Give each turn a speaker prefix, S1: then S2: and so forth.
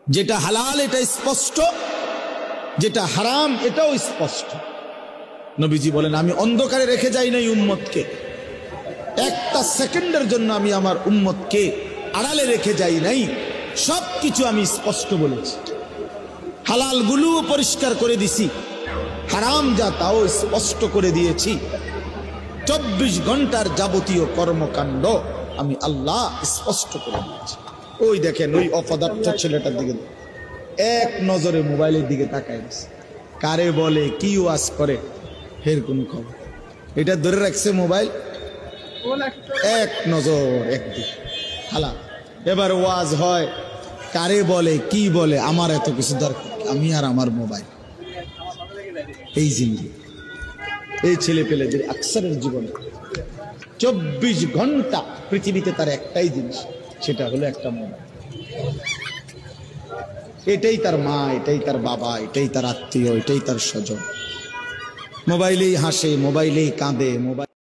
S1: যেটা হালাল এটা স্পষ্ট, যেটা হারাম এটাও স্পষ্ট। নবীজি বলেন, আমি অন্ধকারে রেখে যাই নাই উম্মতকে, একটা সেকেন্ডের জন্য আমি আমার উম্মতকে আড়ালে রেখে যাই নাই, সবকিছু আমি স্পষ্ট বলেছি। হালাল গুলো পরিষ্কার করে দিছি, হারাম যা তাও স্পষ্ট করে দিয়েছি। 24 ঘন্টার যাবতীয় কর্মকাণ্ড আমি আল্লাহ স্পষ্ট করে দিয়েছি। ওই দেখেন ওই অপদার্থ ছেলেটার দিকে এক নজরে মোবাইলের দিকে তাকায় গেছে, কারে বলে কি ওয়াজ করে এর কোন খবর। এটা ধরে রাখছে মোবাইল, এক নজর একদিকে হালাল। এবার ওয়াজ হয়, কারে বলে কি বলে, আমার এত কিছু দরকার, আমি আর আমার মোবাইল। এই জিনিস এই ছেলে পেলেদের আকসারের জীবনে 24 ঘন্টা পৃথিবীতে তার একটাই জিনিস, সেটা হলো একটা মোবাইল। এটাই তার মা, এটাই তার বাবা, এটাই তার আত্মীয়, এটাই তার স্বজন। মোবাইলেই হাসে, মোবাইলেই কাঁদে, মোবাইল